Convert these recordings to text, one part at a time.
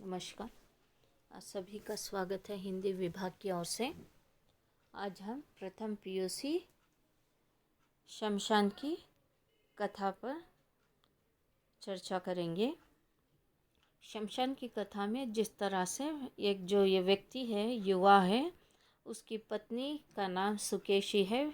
नमस्कार। आप सभी का स्वागत है हिंदी विभाग की ओर से। आज हम प्रथम पीयूसी शमशान की कथा पर चर्चा करेंगे। शमशान की कथा में जिस तरह से ये व्यक्ति है, युवा है, उसकी पत्नी का नाम सुकेशी है।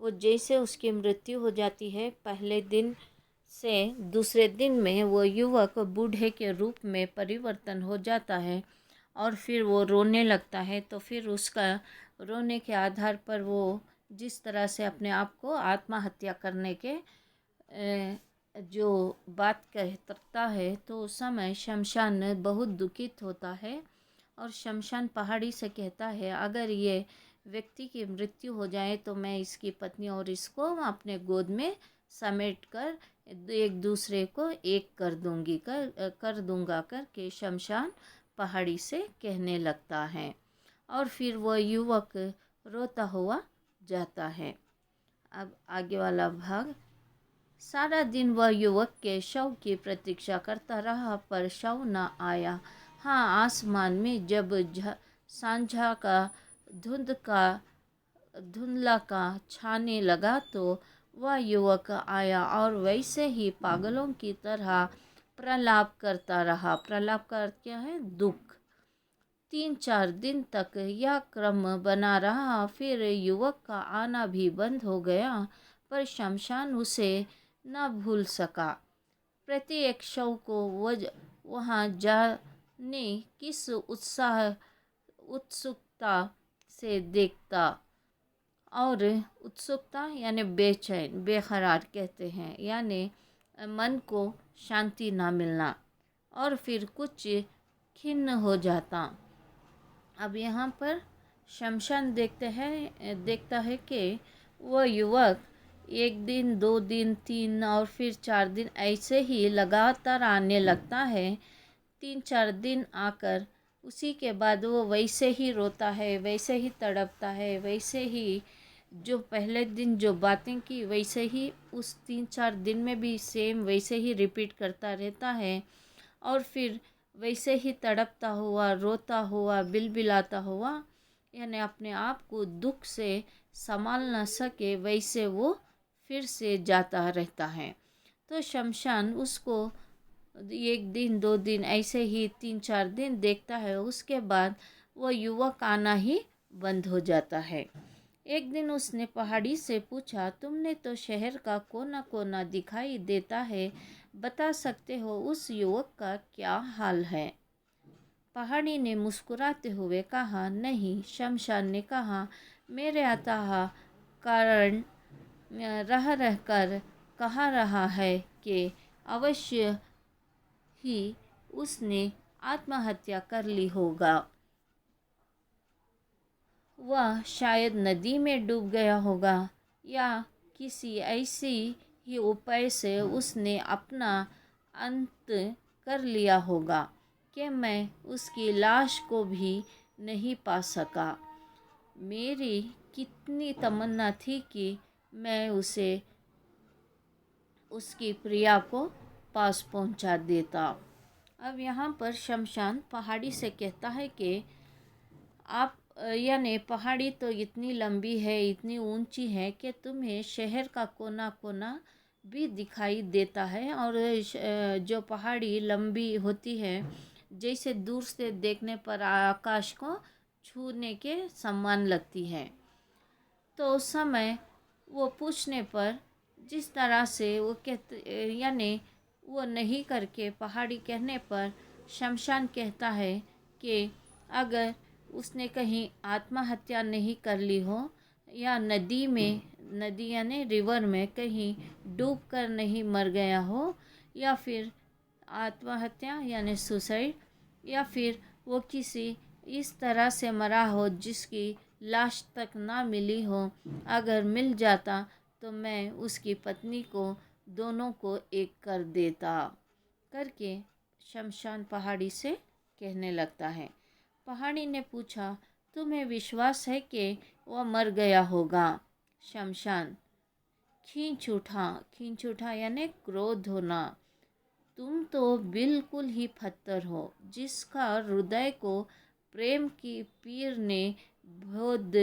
वो जैसे उसकी मृत्यु हो जाती है, पहले दिन से दूसरे दिन में वो युवक बूढ़े के रूप में परिवर्तन हो जाता है और फिर वो रोने लगता है। तो फिर उसका रोने के आधार पर वो जिस तरह से अपने आप को आत्महत्या करने के जो बात कहता है, तो उस समय शमशान बहुत दुखित होता है और शमशान पहाड़ी से कहता है, अगर ये व्यक्ति की मृत्यु हो जाए तो मैं इसकी पत्नी और इसको अपने गोद में समेट कर एक दूसरे को एक कर दूंगा करके शमशान पहाड़ी से कहने लगता है। और फिर वह युवक रोता हुआ जाता है। अब आगे वाला भाग। सारा दिन वह युवक के शव की प्रतीक्षा करता रहा, पर शव न आया। हाँ, आसमान में जब सांझा का धुंधला का छाने लगा तो वह युवक आया और वैसे ही पागलों की तरह प्रलाप करता रहा। प्रलाप का अर्थ क्या है? दुख। 3-4 दिन तक यह क्रम बना रहा। फिर युवक का आना भी बंद हो गया, पर शमशान उसे न भूल सका। प्रत्येक शव को वहाँ जाने किस उत्सुकता से देखता। और उत्सुकता यानी बेचैन, बेकरार कहते हैं, यानी मन को शांति ना मिलना, और फिर कुछ खिन्न हो जाता। अब यहाँ पर शमशान देखता है कि वह युवक 1 दिन, 2 दिन, 3 और फिर 4 दिन ऐसे ही लगातार आने लगता है। 3-4 दिन आकर उसी के बाद वो वैसे ही रोता है, वैसे ही तड़पता है, वैसे ही जो पहले दिन जो बातें की वैसे ही उस 3-4 दिन में भी सेम वैसे ही रिपीट करता रहता है। और फिर वैसे ही तड़पता हुआ, रोता हुआ, बिलबिलाता हुआ, यानी अपने आप को दुख से संभाल न सके वैसे वो फिर से जाता रहता है। तो शमशान उसको 1 दिन, 2 दिन, ऐसे ही 3-4 दिन देखता है। उसके बाद वो युवक आना ही बंद हो जाता है। एक दिन उसने पहाड़ी से पूछा, तुमने तो शहर का कोना कोना दिखाई देता है, बता सकते हो उस युवक का क्या हाल है? पहाड़ी ने मुस्कुराते हुए कहा, नहीं। शमशान ने कहा, मेरे अतः कारण रह रहकर कहा रहा है कि अवश्य ही उसने आत्महत्या कर ली होगा। वह शायद नदी में डूब गया होगा या किसी ऐसी ही उपाय से उसने अपना अंत कर लिया होगा कि मैं उसकी लाश को भी नहीं पा सका। मेरी कितनी तमन्ना थी कि मैं उसे उसकी प्रिया को पास पहुंचा देता। अब यहाँ पर शमशान पहाड़ी से कहता है कि आप यानी पहाड़ी तो इतनी लंबी है, इतनी ऊंची है कि तुम्हें शहर का कोना कोना भी दिखाई देता है। और जो पहाड़ी लंबी होती है, जैसे दूर से देखने पर आकाश को छूने के समान लगती है। तो उस समय वो पूछने पर जिस तरह से वो कहते, यानी वो नहीं करके पहाड़ी कहने पर शमशान कहता है कि अगर उसने कहीं आत्महत्या नहीं कर ली हो या नदी यानी रिवर में कहीं डूब कर नहीं मर गया हो, या फिर आत्महत्या यानी सुसाइड, या फिर वो किसी इस तरह से मरा हो जिसकी लाश तक ना मिली हो, अगर मिल जाता तो मैं उसकी पत्नी को दोनों को एक कर देता करके शमशान पहाड़ी से कहने लगता है। पहाड़ी ने पूछा, तुम्हें विश्वास है कि वह मर गया होगा? शमशान खींच उठा यानी क्रोध होना। तुम तो बिल्कुल ही पत्थर हो, जिसका हृदय को प्रेम की पीर ने बोध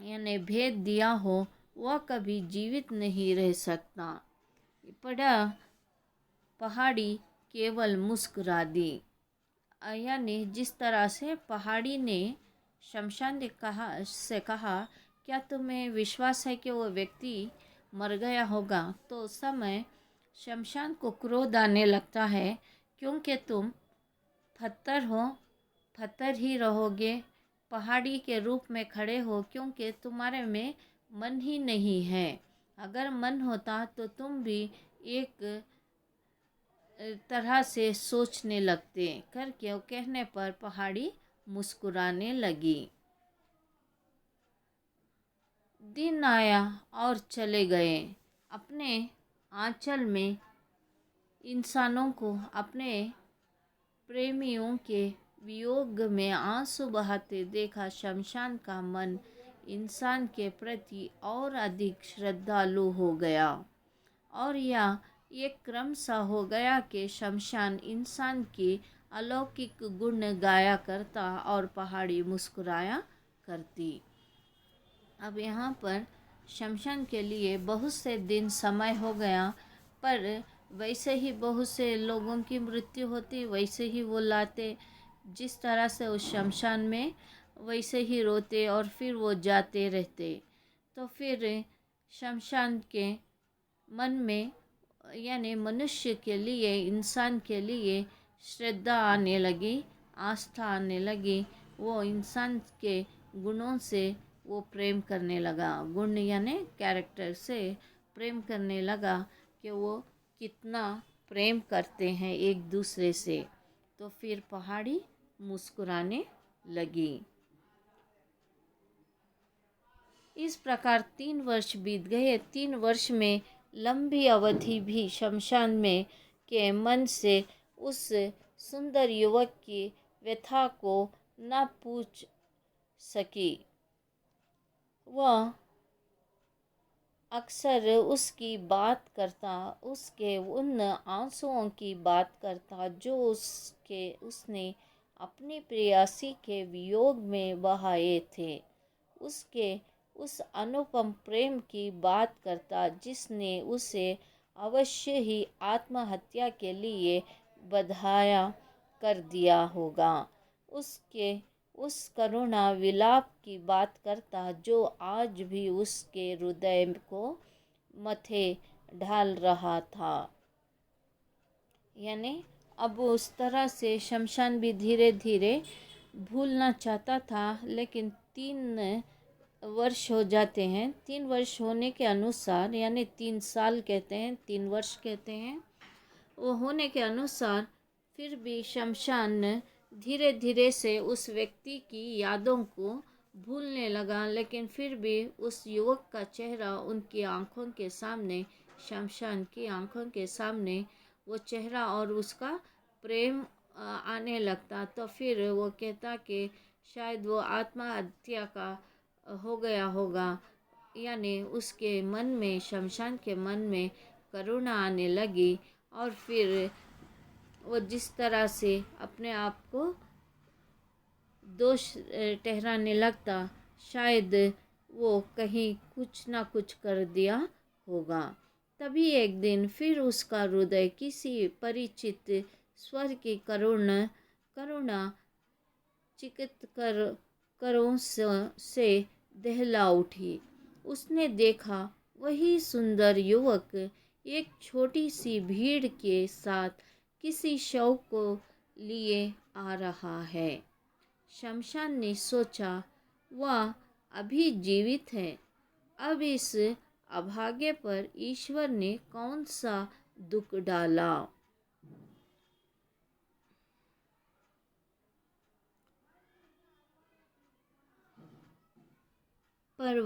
यानी भेद दिया हो, वह कभी जीवित नहीं रह सकता। पड़ा पहाड़ी केवल मुस्कुरा दी। यानी जिस तरह से पहाड़ी ने शमशान से कहा, क्या तुम्हें विश्वास है कि वो व्यक्ति मर गया होगा? तो उस समय शमशान को क्रोध आने लगता है, क्योंकि तुम पत्थर हो, पत्थर ही रहोगे, पहाड़ी के रूप में खड़े हो, क्योंकि तुम्हारे में मन ही नहीं है। अगर मन होता तो तुम भी एक तरह से सोचने लगते। करके कहने पर पहाड़ी मुस्कुराने लगी। दिन आया और चले गए। अपने आंचल में इंसानों को अपने प्रेमियों के वियोग में आंसू बहाते देखा शमशान का मन इंसान के प्रति और अधिक श्रद्धालु हो गया, और यह एक क्रम सा हो गया कि शमशान इंसान के अलौकिक गुण गाया करता और पहाड़ी मुस्कुराया करती। अब यहाँ पर शमशान के लिए बहुत से दिन समय हो गया, पर वैसे ही बहुत से लोगों की मृत्यु होती, वैसे ही वो लाते जिस तरह से उस शमशान में, वैसे ही रोते और फिर वो जाते रहते। तो फिर शमशान के मन में यानी मनुष्य के लिए, इंसान के लिए श्रद्धा आने लगी, आस्था आने लगी। वो इंसान के गुणों से वो प्रेम करने लगा, गुण यानी कैरेक्टर से प्रेम करने लगा कि वो कितना प्रेम करते हैं एक दूसरे से। तो फिर पहाड़ी मुस्कुराने लगी। इस प्रकार 3 वर्ष बीत गए। 3 वर्ष में लंबी अवधि भी शमशान में के मन से उस सुंदर युवक की व्यथा को न पूछ सकी। वह अक्सर उसकी बात करता, उसके उन आंसुओं की बात करता जो उसने अपनी प्रेयसी के वियोग में बहाए थे। उसके उस अनुपम प्रेम की बात करता जिसने उसे अवश्य ही आत्महत्या के लिए बधाया कर दिया होगा। उसके उस करुणा विलाप की बात करता जो आज भी उसके हृदय को मथे ढाल रहा था। यानी अब उस तरह से शमशान भी धीरे धीरे भूलना चाहता था, लेकिन 3 वर्ष हो जाते हैं। 3 वर्ष होने के अनुसार, यानी 3 साल कहते हैं, 3 वर्ष कहते हैं, वो होने के अनुसार फिर भी शमशान धीरे धीरे से उस व्यक्ति की यादों को भूलने लगा। लेकिन फिर भी उस युवक का चेहरा उनकी आंखों के सामने, शमशान की आंखों के सामने वो चेहरा और उसका प्रेम आने लगता। तो फिर वो कहता कि शायद वो आत्महत्या का हो गया होगा। यानी उसके मन में, शमशान के मन में करुणा आने लगी, और फिर वो जिस तरह से अपने आप को दोष ठहराने लगता, शायद वो कहीं कुछ ना कुछ कर दिया होगा। तभी एक दिन फिर उसका हृदय किसी परिचित स्वर की करुणा चिकित करों से दहला उठी। उसने देखा वही सुंदर युवक एक छोटी सी भीड़ के साथ किसी शव को लिए आ रहा है। शमशान ने सोचा, वह अभी जीवित है। अब इस अभागे पर ईश्वर ने कौन सा दुख डाला। पर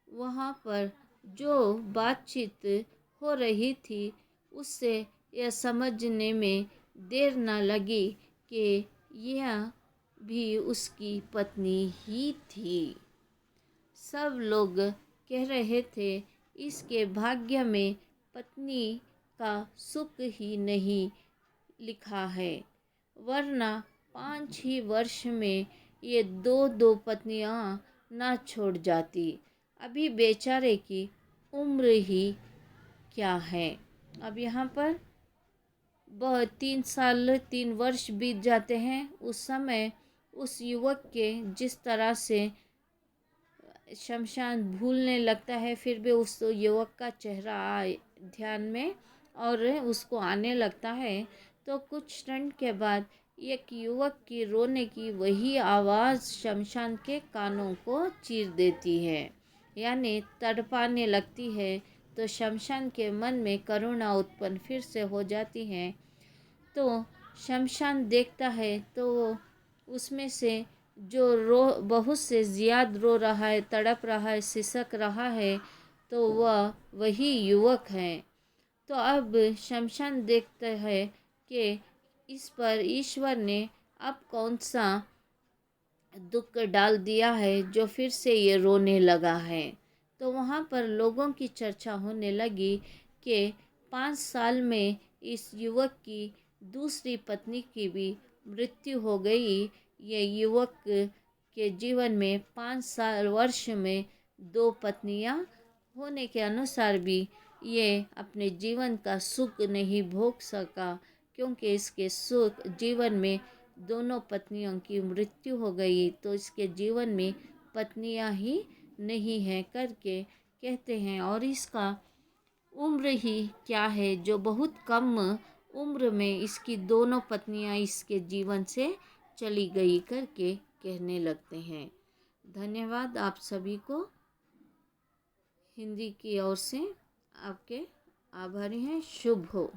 वहाँ पर जो बातचीत हो रही थी, उससे यह समझने में देर न लगी कि यह भी उसकी पत्नी ही थी। सब लोग कह रहे थे, इसके भाग्य में पत्नी का सुख ही नहीं लिखा है, वरना 5 ही वर्ष में ये दो दो पत्नियां ना छोड़ जाती। अभी बेचारे की उम्र ही क्या है। अब यहाँ पर 3 वर्ष बीत जाते हैं। उस समय उस युवक के जिस तरह से शमशान भूलने लगता है, फिर भी उस युवक का चेहरा आए ध्यान में और उसको आने लगता है। तो कुछ क्षण के बाद एक युवक की रोने की वही आवाज़ शमशान के कानों को चीर देती है, यानी तड़पाने लगती है। तो शमशान के मन में करुणा उत्पन्न फिर से हो जाती है। तो शमशान देखता है तो उसमें से जो बहुत से ज़ियाद रो रहा है, तड़प रहा है, सिसक रहा है, तो वह वही युवक है। तो अब शमशान देखता है कि इस पर ईश्वर ने अब कौन सा दुख डाल दिया है जो फिर से ये रोने लगा है। तो वहाँ पर लोगों की चर्चा होने लगी कि 5 साल में इस युवक की दूसरी पत्नी की भी मृत्यु हो गई। ये युवक के जीवन में 5 वर्ष में 2 पत्नियां होने के अनुसार भी ये अपने जीवन का सुख नहीं भोग सका, क्योंकि इसके सुख जीवन में दोनों पत्नियों की मृत्यु हो गई। तो इसके जीवन में पत्नियां ही नहीं हैं करके कहते हैं। और इसका उम्र ही क्या है जो बहुत कम उम्र में इसकी दोनों पत्नियां इसके जीवन से चली गई करके कहने लगते हैं। धन्यवाद आप सभी को। हिंदी की ओर से आपके आभारी हैं। शुभ हो।